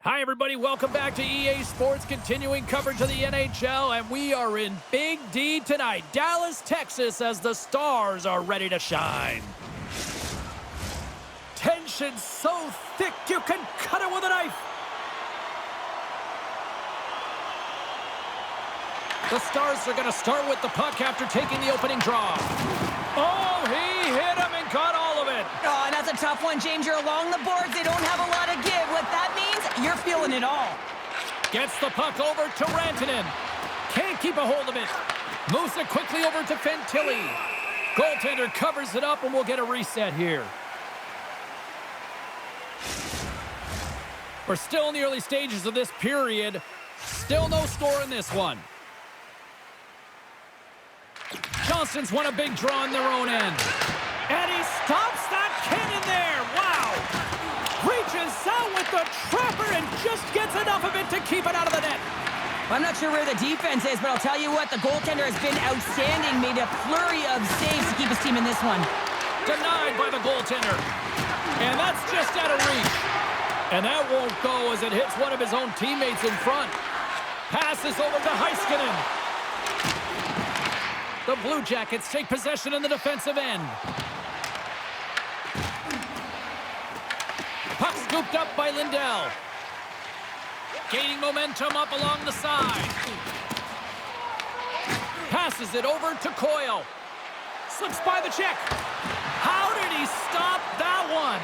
Hi, everybody. Welcome back to EA Sports, continuing coverage of the NHL, and we are in Big D tonight, Dallas, Texas, as the Stars are ready to shine. Tension so thick you can cut it with a knife. The Stars are going to start with the puck after taking the opening draw. Oh, he hit him and caught all of it. Oh, and that's a tough one, James. You're along the boards. They don't have a lot of give. What that means, you're feeling it all. Gets the puck over to Rantanen. Can't keep a hold of it. Moves it quickly over to Fantilli. Goaltender covers it up, and we'll get a reset here. We're still in the early stages of this period. Still no score in this one. Johnston's won a big draw on their own end. And he stops that cannon there. Wow. Reaches out with the trapper and just gets enough of it to keep it out of the net. I'm not sure where the defense is, but I'll tell you what, the goaltender has been outstanding. Made a flurry of saves to keep his team in this one. Denied by the goaltender. And that's just out of reach. And that won't go as it hits one of his own teammates in front. Passes over to Heiskanen. The Blue Jackets take possession in the defensive end. Puck scooped up by Lindell. Gaining momentum up along the side. Passes it over to Coyle. Slips by the check. How did he stop that one?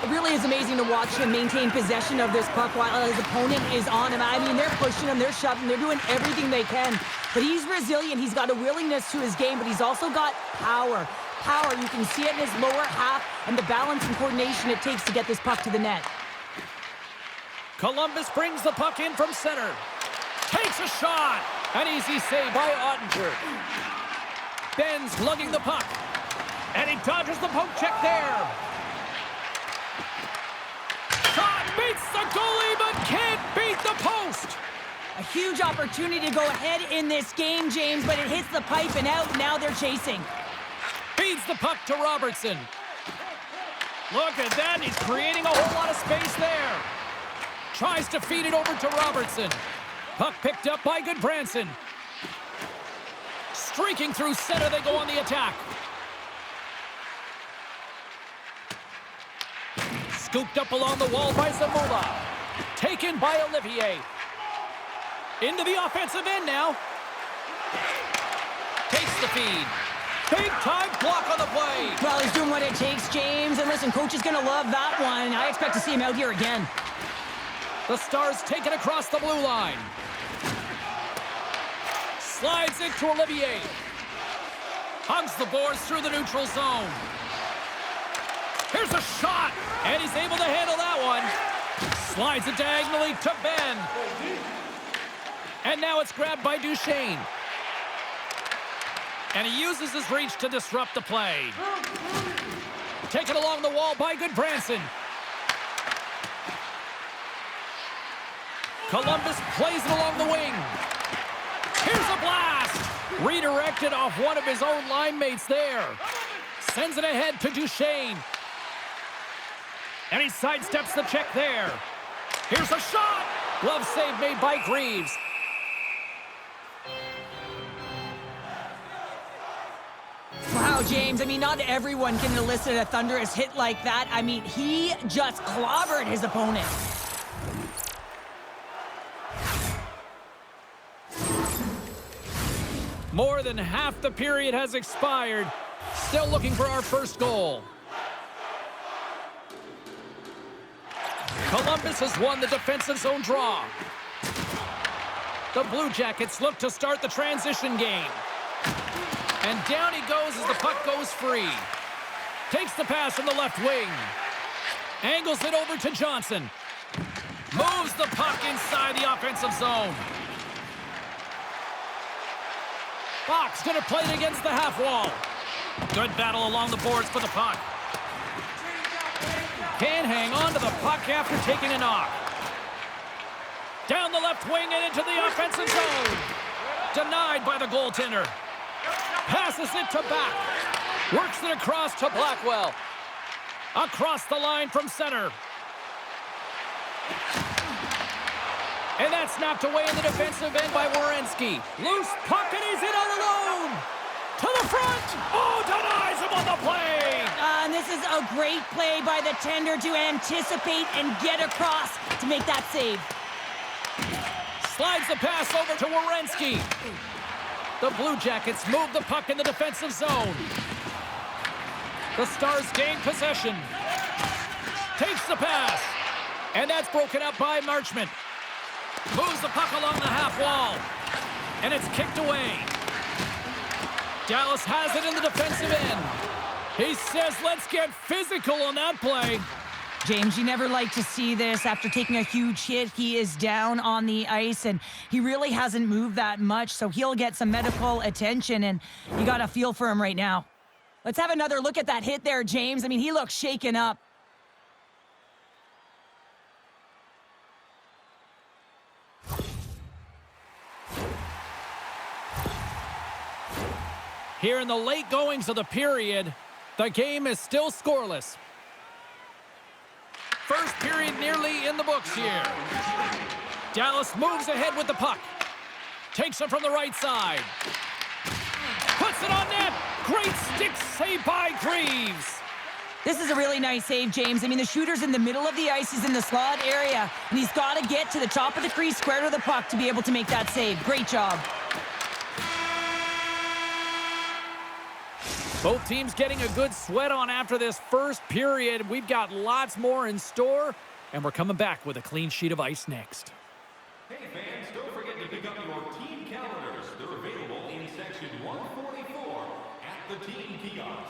It really is amazing to watch him maintain possession of this puck while his opponent is on him. I mean, they're pushing him, they're shoving, they're doing everything they can. But he's resilient, he's got a willingness to his game, but he's also got power. Power, you can see it in his lower half and the balance and coordination it takes to get this puck to the net. Columbus brings the puck in from center. Takes a shot. An easy save by Ottinger. Ben's lugging the puck. And he dodges the poke check there. Shot beats the goalie, but can't beat the post. A huge opportunity to go ahead in this game, James, but it hits the pipe and out. Now they're chasing. Feeds the puck to Robertson. Look at that. He's creating a whole lot of space there. Tries to feed it over to Robertson. Puck picked up by Goodbranson. Streaking through center, they go on the attack. Scooped up along the wall by Zamula. Taken by Olivier. Into the offensive end now. Takes the feed. Big time block on the play. Well, he's doing what it takes, James. And listen, coach is going to love that one. I expect to see him out here again. The Stars take it across the blue line. Slides it to Olivier. Hugs the boards through the neutral zone. Here's a shot, and he's able to handle that one. Slides it diagonally to Ben. And now it's grabbed by Duchesne. And he uses his reach to disrupt the play. Taken along the wall by Goodbranson. Columbus plays it along the wing. Here's a blast. Redirected off one of his own line mates there. Sends it ahead to Duchesne. And he sidesteps the check there. Here's a shot. Glove save made by Greaves. Wow, James, I mean, not everyone can elicit a thunderous hit like that. I mean, he just clobbered his opponent. More than half the period has expired. Still looking for our first goal. Columbus has won the defensive zone draw. The Blue Jackets look to start the transition game. And down he goes as the puck goes free. Takes the pass from the left wing. Angles it over to Johnson. Moves the puck inside the offensive zone. Fox gonna play it against the half wall. Good battle along the boards for the puck. Can hang on to the puck after taking a knock. Down the left wing and into the offensive zone. Denied by the goaltender. Passes it to back. Works it across to Blackwell. Across the line from center. And that's snapped away in the defensive end by Werenski. Loose puck, and he's in all alone. To the front. Oh, denies him on the play. And this is a great play by the tender to anticipate and get across to make that save. Slides the pass over to Werenski. The Blue Jackets move the puck in the defensive zone. The Stars gain possession. Takes the pass. And that's broken up by Marchment. Moves the puck along the half wall. And it's kicked away. Dallas has it in the defensive end. He says, let's get physical on that play. James, you never like to see this. After taking a huge hit, he is down on the ice, and he really hasn't moved that much, so he'll get some medical attention, and you got to feel for him right now. Let's have another look at that hit there, James. I mean, he looks shaken up. Here in the late goings of the period, the game is still scoreless. First period nearly in the books here. Dallas moves ahead with the puck. Takes it from the right side. Puts it on net. Great stick save by Greaves. This is a really nice save, James. I mean, the shooter's in the middle of the ice. He's in the slot area, and he's got to get to the top of the crease, square to the puck to be able to make that save. Great job. Both teams getting a good sweat on after this first period. We've got lots more in store, and we're coming back with a clean sheet of ice next. Hey fans, don't forget to pick up your team calendars. They're available in section 144 at the team kiosk.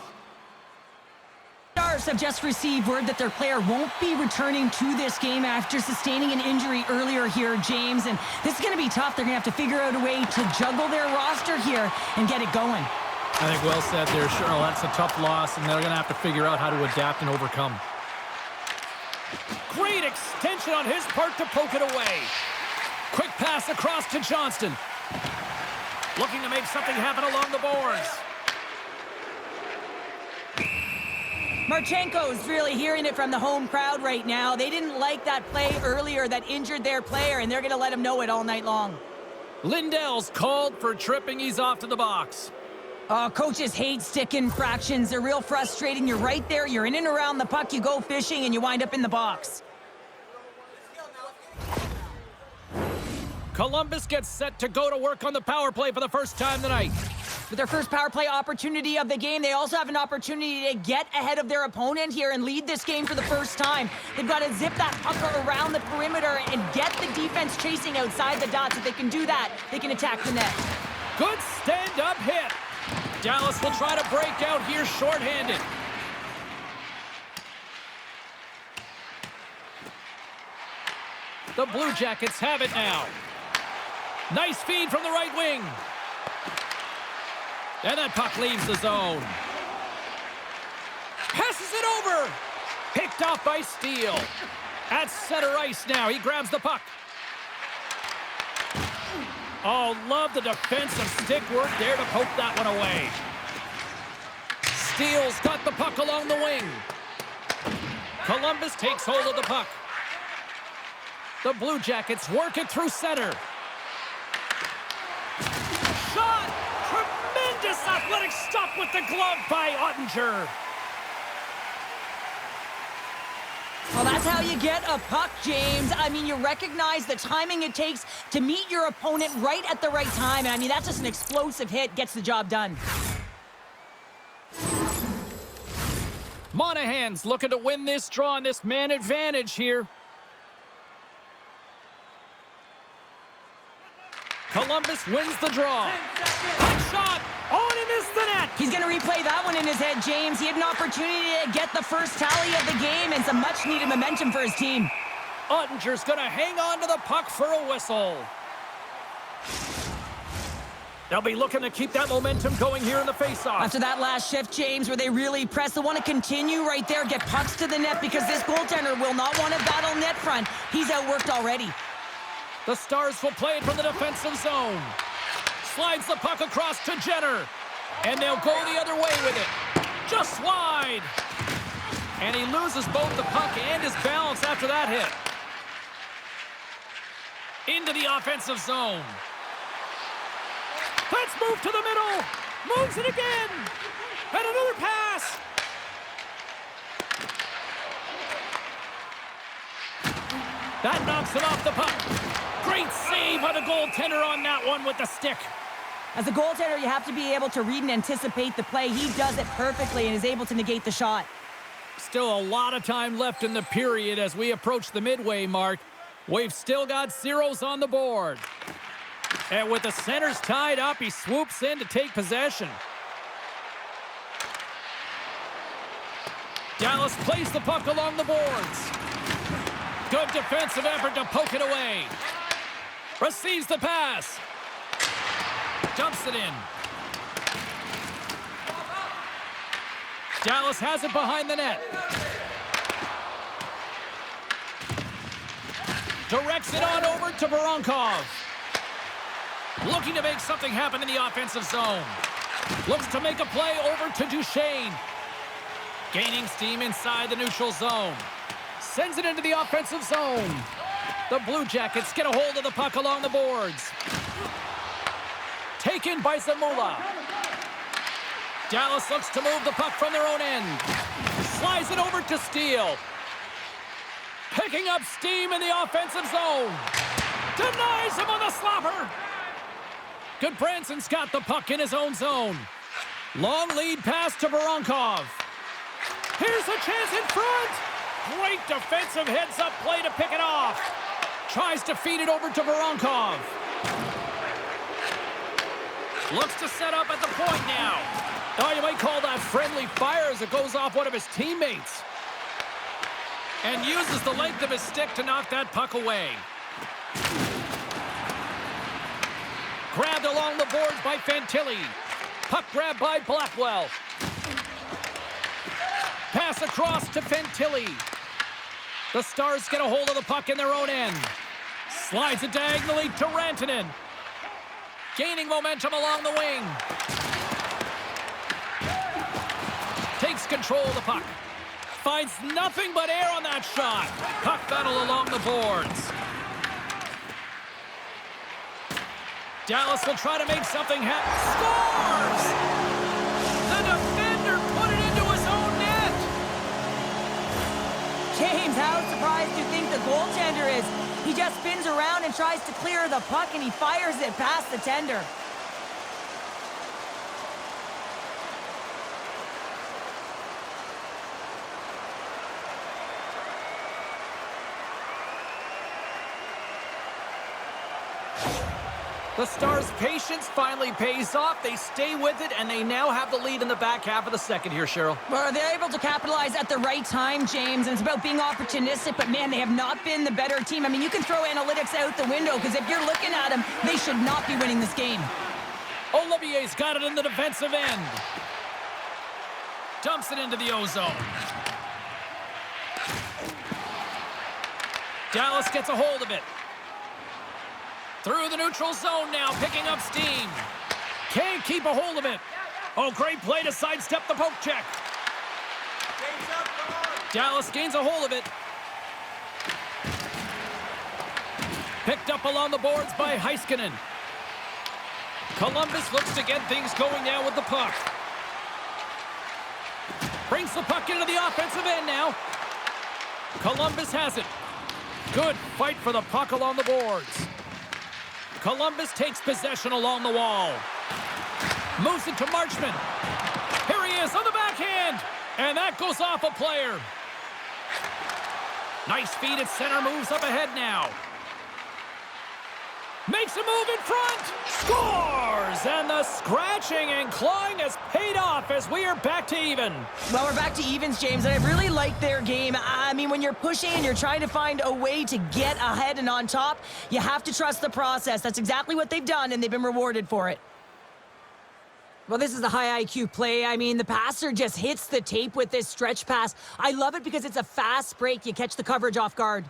Stars have just received word that their player won't be returning to this game after sustaining an injury earlier here, James. And this is going to be tough. They're going to have to figure out a way to juggle their roster here and get it going. I think well said there, Cheryl. That's a tough loss, and they're going to have to figure out how to adapt and overcome. Great extension on his part to poke it away. Quick pass across to Johnston. Looking to make something happen along the boards. Marchenko's really hearing it from the home crowd right now. They didn't like that play earlier that injured their player, and they're going to let him know it all night long. Lindell's called for tripping. He's off to the box. Coaches hate stick infractions. They're real frustrating. You're right there. You're in and around the puck. You go fishing, and you wind up in the box. Columbus gets set to go to work on the power play for the first time tonight. With their first power play opportunity of the game, they also have an opportunity to get ahead of their opponent here and lead this game for the first time. They've got to zip that puck around the perimeter and get the defense chasing outside the dots. If they can do that, they can attack the net. Good stand-up hit. Dallas will try to break out here shorthanded. The Blue Jackets have it now. Nice feed from the right wing. And that puck leaves the zone. Passes it over. Picked off by Steele. At center ice now. He grabs the puck. Oh, love the defensive stick work there to poke that one away. Steele's got the puck along the wing. Columbus takes hold of the puck. The Blue Jackets work it through center. Shot! Tremendous athletic stop with the glove by Ottinger. Well, that's how you get a puck, James. I mean, you recognize the timing it takes to meet your opponent right at the right time. And I mean, that's just an explosive hit, gets the job done. Monahan's looking to win this draw on this man advantage here. Columbus wins the draw. Hot shot! Oh, and he missed the net! He's going to replay that one in his head, James. He had an opportunity to get the first tally of the game and some much-needed momentum for his team. Ottinger's going to hang on to the puck for a whistle. They'll be looking to keep that momentum going here in the faceoff. After that last shift, James, where they really press, they want to continue right there, get pucks to the net, because this goaltender will not want to battle net front. He's outworked already. The Stars will play it from the defensive zone. Slides the puck across to Jenner. And they'll go the other way with it. Just wide. And he loses both the puck and his balance after that hit. Into the offensive zone. Let's move to the middle. Moves it again. And another pass. That knocks him off the puck. Great save by the goaltender on that one with the stick. As a goaltender, you have to be able to read and anticipate the play. He does it perfectly and is able to negate the shot. Still a lot of time left in the period as we approach the midway mark. We've still got zeros on the board. And with the centers tied up, he swoops in to take possession. Dallas plays the puck along the boards. Good defensive effort to poke it away. Receives the pass. Dumps it in. Dallas has it behind the net. Directs it on over to Voronkov. Looking to make something happen in the offensive zone. Looks to make a play over to Duchesne. Gaining steam inside the neutral zone. Sends it into the offensive zone. The Blue Jackets get a hold of the puck along the boards. Taken by Zamula. Dallas looks to move the puck from their own end. Slides it over to Steele. Picking up steam in the offensive zone. Denies him on the slapper. Goodbranson's got the puck in his own zone. Long lead pass to Voronkov. Here's a chance in front. Great defensive heads-up play to pick it off. Tries to feed it over to Voronkov. Looks to set up at the point now. Oh, you might call that friendly fire as it goes off one of his teammates. And uses the length of his stick to knock that puck away. Grabbed along the boards by Fantilli. Puck grab by Blackwell. Pass across to Fantilli. The Stars get a hold of the puck in their own end. Slides it diagonally to Rantanen. Gaining momentum along the wing. Takes control of the puck. Finds nothing but air on that shot. Puck battle along the boards. Dallas will try to make something happen. Scores! The defender put it into his own net. James, how surprised do you think the goaltender is? He just spins around and tries to clear the puck, and he fires it past the tender. The Stars' patience finally pays off. They stay with it, and they now have the lead in the back half of the second here, Cheryl. Well, they're able to capitalize at the right time, James, and it's about being opportunistic, but man, they have not been the better team. I mean, you can throw analytics out the window, because if you're looking at them, they should not be winning this game. Olivier's got it in the defensive end. Dumps it into the O-zone. Dallas gets a hold of it. Through the neutral zone now, picking up steam. Can't keep a hold of it. Oh, great play to sidestep the poke check. Dallas gains a hold of it. Picked up along the boards by Heiskanen. Columbus looks to get things going now with the puck. Brings the puck into the offensive end now. Columbus has it. Good fight for the puck along the boards. Columbus takes possession along the wall. Moves it to Marchman. Here he is on the backhand. And that goes off a player. Nice feed at center, moves up ahead now. Makes a move in front. Scores! And the scratching and clawing has paid off as we are back to even. Well, we're back to evens, James, and I really like their game. I mean, when you're pushing and you're trying to find a way to get ahead and on top, you have to trust the process. That's exactly what they've done, and they've been rewarded for it. Well, this is a high IQ play. I mean, the passer just hits the tape with this stretch pass. I love it because it's a fast break. You catch the coverage off guard.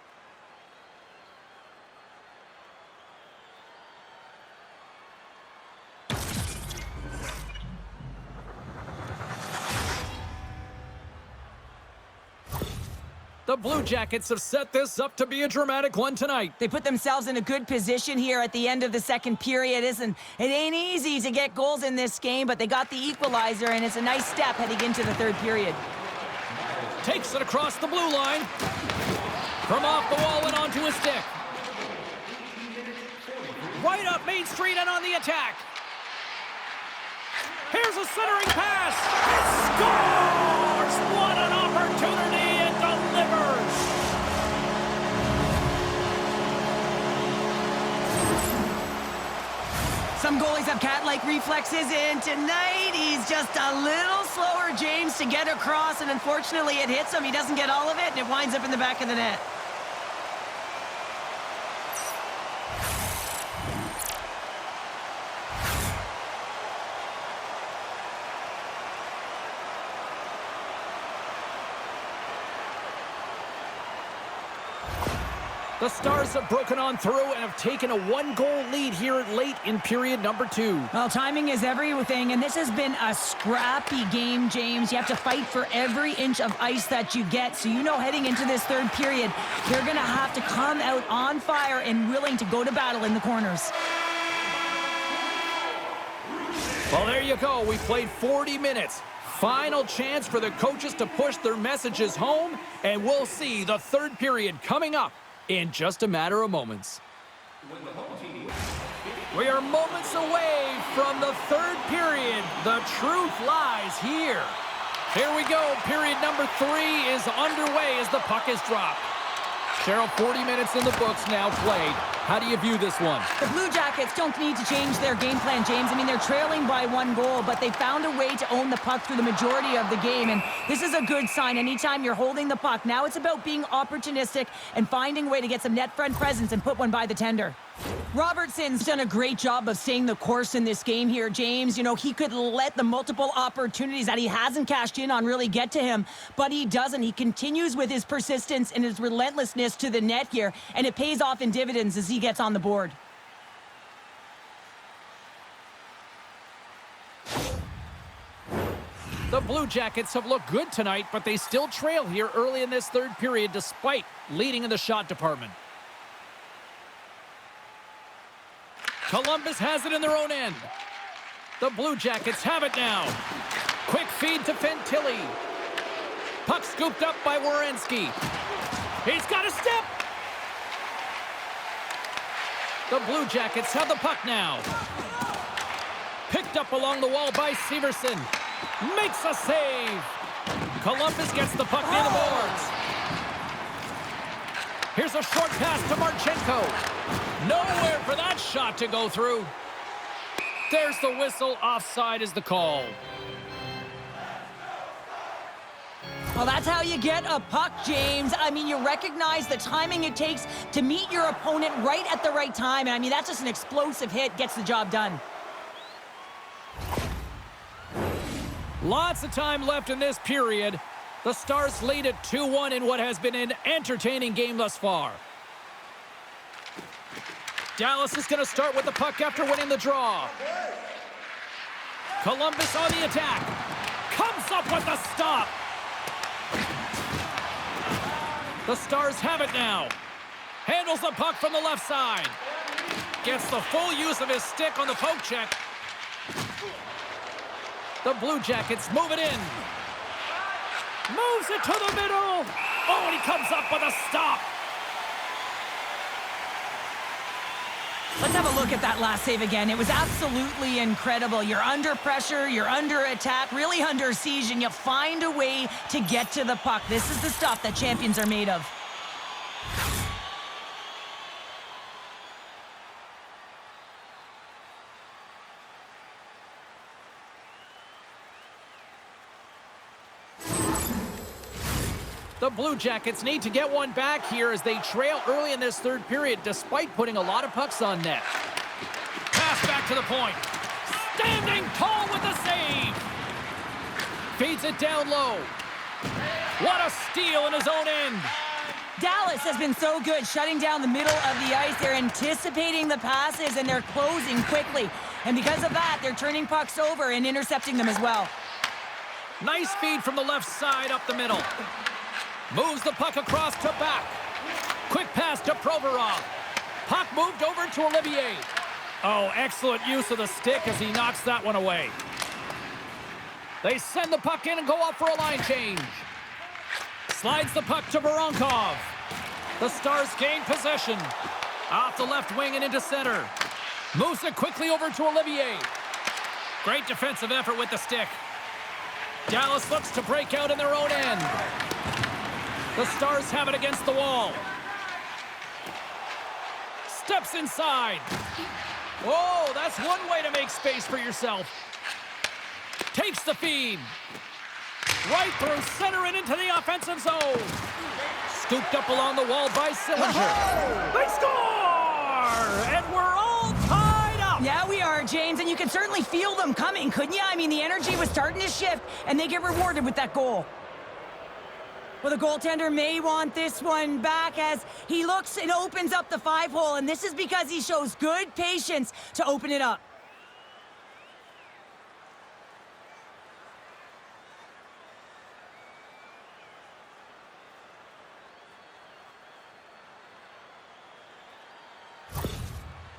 The Blue Jackets have set this up to be a dramatic one tonight. They put themselves in a good position here at the end of the second period. It ain't easy to get goals in this game, but they got the equalizer, and it's a nice step heading into the third period. Takes it across the blue line. From off the wall and onto his stick. Right up Main Street and on the attack. Here's a centering pass. It scores! What an opportunity, and delivers! Some goalies have cat-like reflexes, and tonight he's just a little slower, James, to get across, and unfortunately it hits him. He doesn't get all of it, and it winds up in the back of the net. The Stars have broken on through and have taken a one-goal lead here late in period number 2. Well, timing is everything, and this has been a scrappy game, James. You have to fight for every inch of ice that you get, so you know heading into this third period, they're going to have to come out on fire and willing to go to battle in the corners. Well, there you go. We played 40 minutes. Final chance for the coaches to push their messages home, and we'll see the third period coming up in just a matter of moments. We are moments away from the third period. The truth lies here. Here we go. Period number 3 is underway as the puck is dropped. Cheryl, 40 minutes in the books now played. How do you view this one? The Blue Jackets don't need to change their game plan, James. I mean, they're trailing by 1 goal, but they found a way to own the puck through the majority of the game, and this is a good sign. Anytime you're holding the puck, now it's about being opportunistic and finding a way to get some net front presence and put one by the tender. Robertson's done a great job of staying the course in this game here, James. You know, he could let the multiple opportunities that he hasn't cashed in on really get to him, but he doesn't. He continues with his persistence and his relentlessness to the net here, and it pays off in dividends as he gets on the board. The Blue Jackets have looked good tonight, but they still trail here early in this third period despite leading in the shot department. Columbus has it in their own end. The Blue Jackets have it now. Quick feed to Fantilli. Puck scooped up by Werenski. He's got a step. The Blue Jackets have the puck now. Picked up along the wall by Severson. Makes a save. Columbus gets the puck near the boards. Here's a short pass to Marchenko. Nowhere for that shot to go through. There's the whistle. Offside is the call. Well, that's how you get a puck, James. I mean, you recognize the timing it takes to meet your opponent right at the right time. And I mean, that's just an explosive hit, gets the job done. Lots of time left in this period. The Stars lead at 2-1 in what has been an entertaining game thus far. Dallas is going to start with the puck after winning the draw. Columbus on the attack. Comes up with the stop. The Stars have it now. Handles the puck from the left side. Gets the full use of his stick on the poke check. The Blue Jackets move it in. Moves it to the middle. Oh, and he comes up with a stop. Let's have a look at that last save again. It was absolutely incredible. You're under pressure, you're under attack, really under siege, and you find a way to get to the puck. This is the stuff that champions are made of. The Blue Jackets need to get one back here as they trail early in this third period despite putting a lot of pucks on net. Pass back to the point. Standing tall with the save. Feeds it down low. What a steal in his own end. Dallas has been so good shutting down the middle of the ice. They're anticipating the passes and they're closing quickly. And because of that, they're turning pucks over and intercepting them as well. Nice feed from the left side up the middle. Moves the puck across to back. Quick pass to Provorov. Puck moved over to Olivier. Oh, excellent use of the stick as he knocks that one away. They send the puck in and go up for a line change. Slides the puck to Voronkov. The Stars gain possession. Off the left wing and into center. Moves it quickly over to Olivier. Great defensive effort with the stick. Dallas looks to break out in their own end. The Stars have it against the wall. Steps inside. Oh, that's one way to make space for yourself. Takes the feed. Right through center and into the offensive zone. Scooped up along the wall by Sillinger. They score! And we're all tied up. Yeah, we are, James, and you can certainly feel them coming, couldn't you? I mean, the energy was starting to shift, and they get rewarded with that goal. Well, the goaltender may want this one back as he looks and opens up the 5-hole, and this is because he shows good patience to open it up.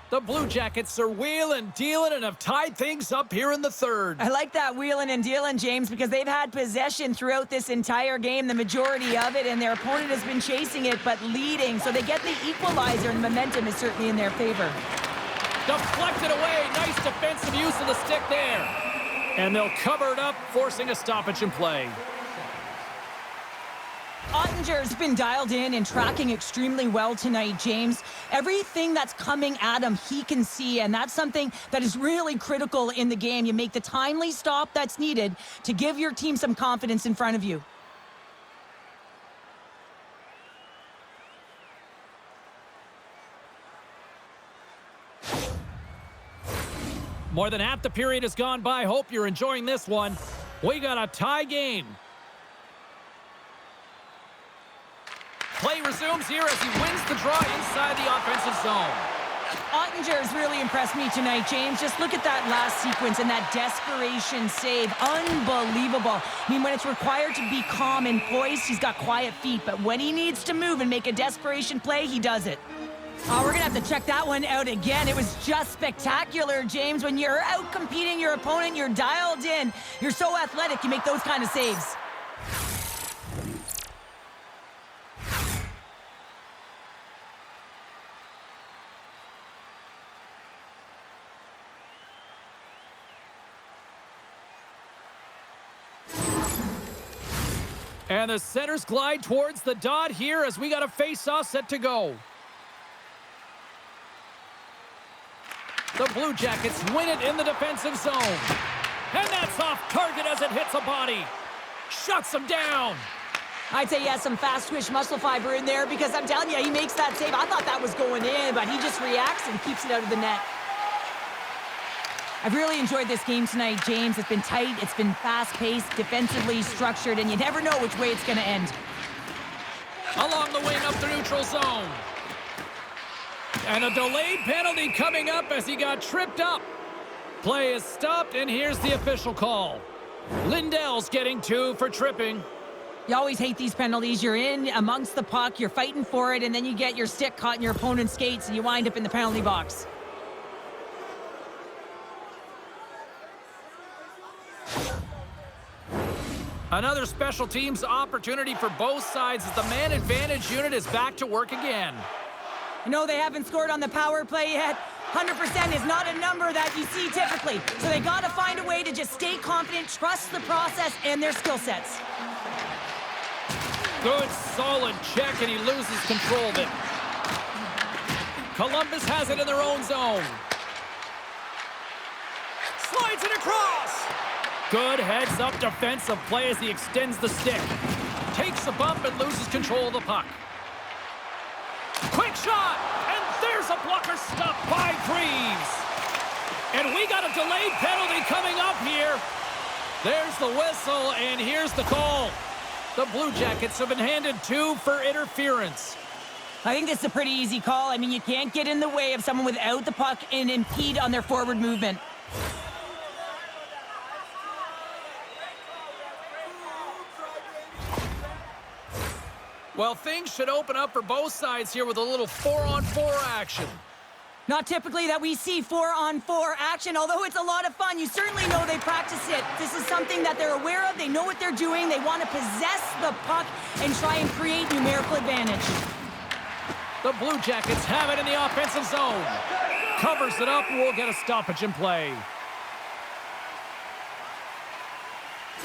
The Blue Jackets are wheeling, dealing, and have tied things up here in the third. I like that wheeling and dealing, James, because they've had possession throughout this entire game, the majority of it, and their opponent has been chasing it but leading. So they get the equalizer, and the momentum is certainly in their favor. Deflected away. Nice defensive use of the stick there. And they'll cover it up, forcing a stoppage in play. Ottinger's been dialed in and tracking extremely well tonight, James. Everything that's coming at him, he can see, and that's something that is really critical in the game. You make the timely stop that's needed to give your team some confidence in front of you. More than half the period has gone by. Hope you're enjoying this one. We got a tie game. Play resumes here as he wins the draw inside the offensive zone. Ottinger's really impressed me tonight, James. Just look at that last sequence and that desperation save. Unbelievable. I mean, when it's required to be calm and poised, he's got quiet feet. But when he needs to move and make a desperation play, he does it. Oh, we're going to have to check that one out again. It was just spectacular, James. When you're out competing your opponent, you're dialed in. You're so athletic, you make those kind of saves. And the centers glide towards the dot here as we got a face-off set to go. The Blue Jackets win it in the defensive zone. And that's off target as it hits a body. Shuts him down. I'd say he has some fast twitch muscle fiber in there because I'm telling you, he makes that save. I thought that was going in, but he just reacts and keeps it out of the net. I've really enjoyed this game tonight, James. It's been tight, it's been fast-paced, defensively structured, and you never know which way it's going to end. Along the wing up the neutral zone. And a delayed penalty coming up as he got tripped up. Play is stopped, and here's the official call. Lindell's getting 2 for tripping. You always hate these penalties. You're in amongst the puck, you're fighting for it, and then you get your stick caught in your opponent's skates, and you wind up in the penalty box. Another special teams opportunity for both sides as the man advantage unit is back to work again. I know they haven't scored on the power play yet. 100% is not a number that you see typically. So they got to find a way to just stay confident, trust the process and their skill sets. Good, solid check, and he loses control of it. Columbus has it in their own zone. Slides it across. Good heads-up defensive play as he extends the stick. Takes a bump and loses control of the puck. Quick shot, and there's a blocker stopped by Greaves. And we got a delayed penalty coming up here. There's the whistle, and here's the call. The Blue Jackets have been handed 2 for interference. I think this is a pretty easy call. I mean, you can't get in the way of someone without the puck and impede on their forward movement. Well, things should open up for both sides here with a little 4-on-4 action. Not typically that we see 4-on-4 action, although it's a lot of fun. You certainly know they practice it. This is something that they're aware of. They know what they're doing. They want to possess the puck and try and create numerical advantage. The Blue Jackets have it in the offensive zone. Covers it up, and we'll get a stoppage in play.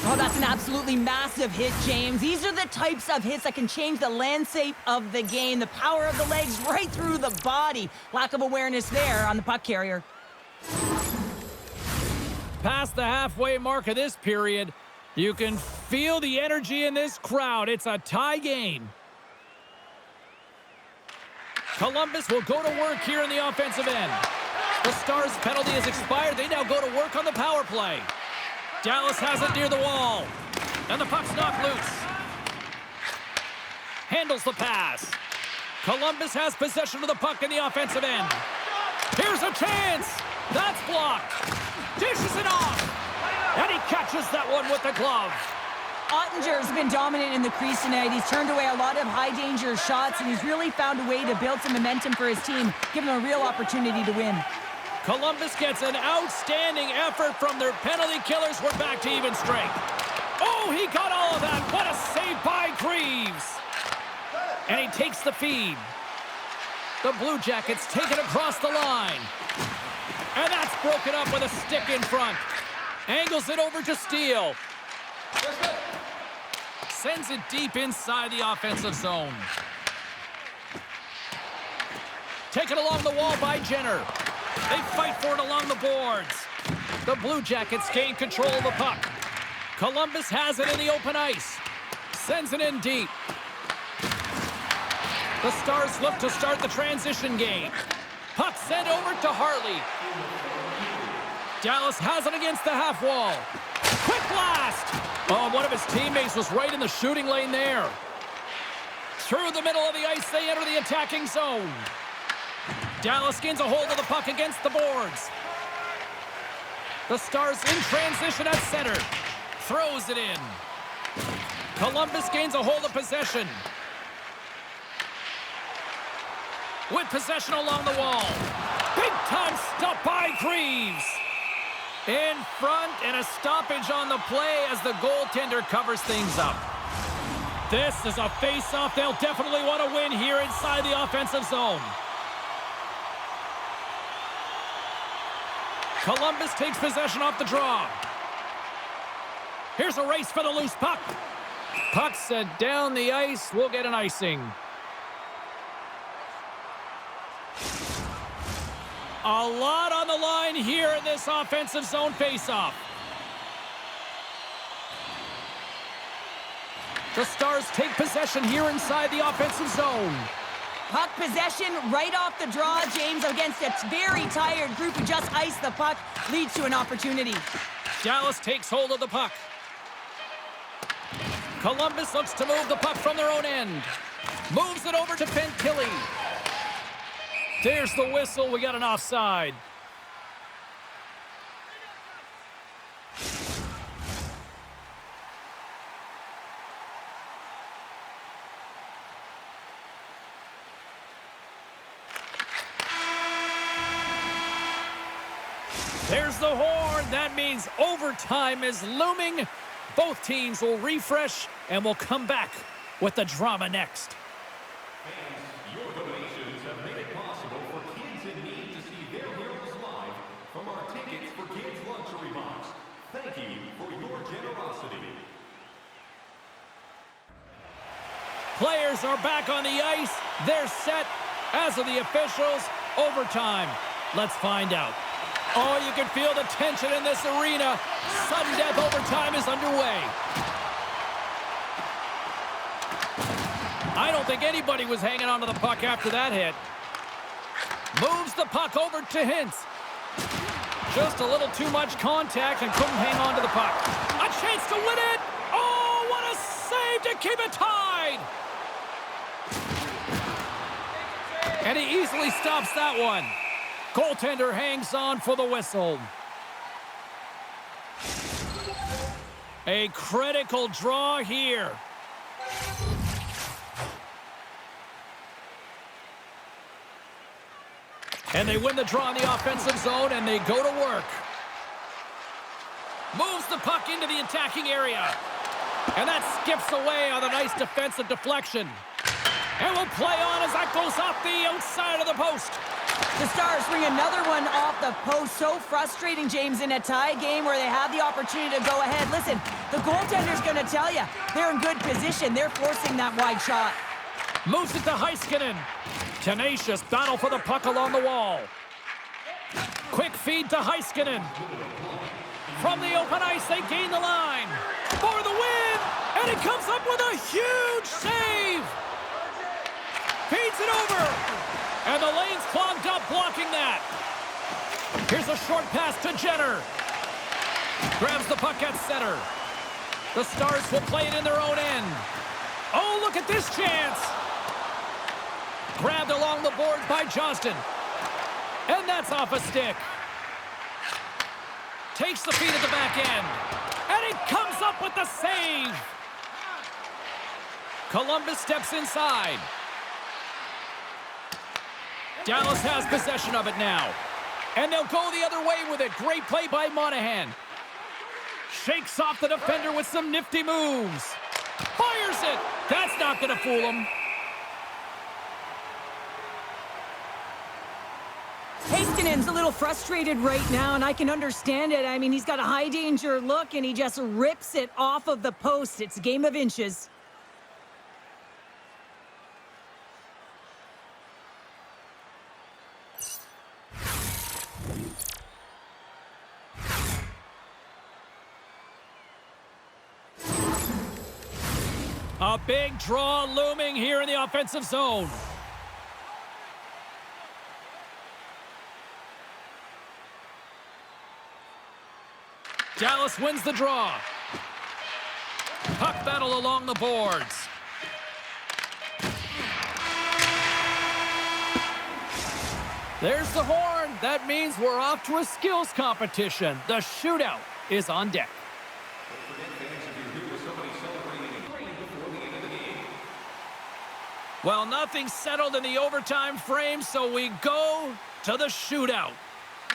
Oh, that's an absolutely massive hit, James. These are the types of hits that can change the landscape of the game. The power of the legs right through the body. Lack of awareness there on the puck carrier. Past the halfway mark of this period, you can feel the energy in this crowd. It's a tie game. Columbus will go to work here in the offensive end. The Stars' penalty has expired. They now go to work on the power play. Dallas has it near the wall. And the puck's knocked loose. Handles the pass. Columbus has possession of the puck in the offensive end. Here's a chance. That's blocked. Dishes it off. And he catches that one with the glove. Ottinger's been dominant in the crease tonight. He's turned away a lot of high-danger shots, and he's really found a way to build some momentum for his team, giving him a real opportunity to win. Columbus gets an outstanding effort from their penalty killers. We're back to even strength. Oh, he got all of that. What a save by Greaves. And he takes the feed. The Blue Jackets take it across the line. And that's broken up with a stick in front. Angles it over to Steele. Sends it deep inside the offensive zone. Taken along the wall by Jenner. They fight for it along the boards. The Blue Jackets gain control of the puck. Columbus has it in the open ice. Sends it in deep. The Stars look to start the transition game. Puck sent over to Hartley. Dallas has it against the half wall. Quick blast! Oh, one of his teammates was right in the shooting lane there. Through the middle of the ice, they enter the attacking zone. Dallas gains a hold of the puck against the boards. The Stars in transition at center. Throws it in. Columbus gains a hold of possession. With possession along the wall. Big time stop by Greaves. In front, and a stoppage on the play as the goaltender covers things up. This is a face-off they'll definitely want to win here inside the offensive zone. Columbus takes possession off the draw. Here's a race for the loose puck. Puck sent down the ice. We'll get an icing. A lot on the line here in this offensive zone faceoff. The Stars take possession here inside the offensive zone. Puck possession right off the draw, James, against a very tired group who just iced the puck, leads to an opportunity. Dallas takes hold of the puck. Columbus looks to move the puck from their own end. Moves it over to Fantilli. There's the whistle. We got an offside. There's the horn. That means overtime is looming. Both teams will refresh, and we'll come back with the drama next. Fans, your donations have made it possible for kids in need to see their heroes live from our Tickets for Kids luxury box. Thank you for your generosity. Players are back on the ice. They're set. As are the officials. Overtime. Let's find out. Oh, you can feel the tension in this arena. Sudden death overtime is underway. I don't think anybody was hanging onto the puck after that hit. Moves the puck over to Hintz. Just a little too much contact and couldn't hang on to the puck. A chance to win it! Oh, what a save to keep it tied! And he easily stops that one. Goaltender hangs on for the whistle. A critical draw here. And they win the draw in the offensive zone, and they go to work. Moves the puck into the attacking area. And that skips away on a nice defensive deflection. And will play on as that goes off the outside of the post. The Stars bring another one off the post. So frustrating, James, in a tie game where they have the opportunity to go ahead. Listen, the goaltender's going to tell you they're in good position. They're forcing that wide shot. Moves it to Heiskanen. Tenacious battle for the puck along the wall. Quick feed to Heiskanen. From the open ice, they gain the line. For the win! And he comes up with a huge save! Feeds it over! And the lane's clogged up blocking that. Here's a short pass to Jenner. Grabs the puck at center. The Stars will play it in their own end. Oh, look at this chance! Grabbed along the boards by Johnston. And that's off a stick. Takes the feed at the back end. And he comes up with the save. Columbus steps inside. Dallas has possession of it now. And they'll go the other way with it. Great play by Monahan. Shakes off the defender with some nifty moves. Fires it. That's not going to fool him. Heiskanen's a little frustrated right now, and I can understand it. I mean, he's got a high-danger look, and he just rips it off of the post. It's a game of inches. A big draw looming here in the offensive zone. Dallas wins the draw. Puck battle along the boards. There's the horn. That means we're off to a skills competition. The shootout is on deck. Well, nothing's settled in the overtime frame, so we go to the shootout.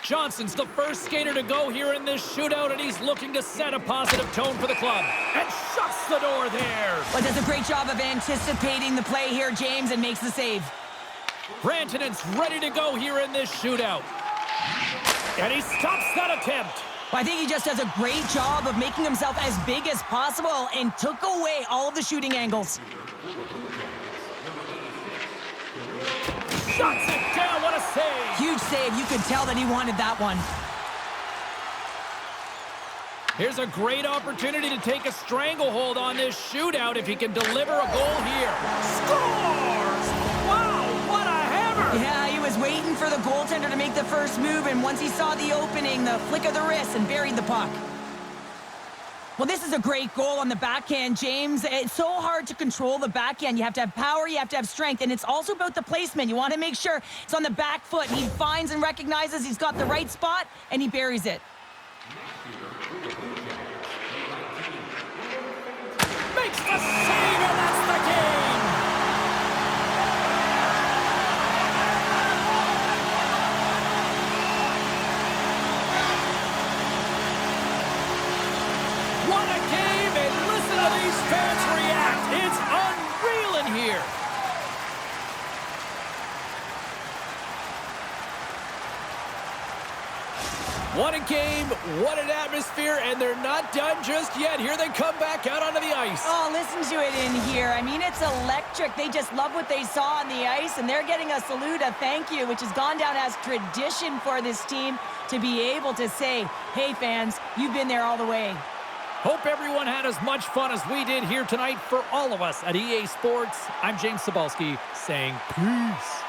Johnson's the first skater to go here in this shootout, and he's looking to set a positive tone for the club. And shuts the door there. But does a great job of anticipating the play here, James, and makes the save. Rantanen's ready to go here in this shootout. And he stops that attempt. I think he just does a great job of making himself as big as possible and took away all of the shooting angles. Shuts it down. What a save. Huge save. You could tell that he wanted that one. Here's a great opportunity to take a stranglehold on this shootout if he can deliver a goal here. Scores! Wow, what a hammer! Yeah, he was waiting for the goaltender to make the first move, and once he saw the opening, the flick of the wrist and buried the puck. Well, this is a great goal on the backhand, James. It's so hard to control the backhand. You have to have power, you have to have strength, and it's also about the placement. You want to make sure it's on the back foot. He finds and recognizes he's got the right spot, and he buries it. Makes the save, and that's the game! What a game, and listen to these fans react. It's unreal in here. What a game, what an atmosphere, and they're not done just yet. Here they come back out onto the ice. Oh, listen to it in here. I mean, it's electric. They just love what they saw on the ice, and they're getting a salute, a thank you, which has gone down as tradition for this team to be able to say, hey, fans, you've been there all the way. Hope everyone had as much fun as we did here tonight. For all of us at EA Sports, I'm James Cybulski saying peace.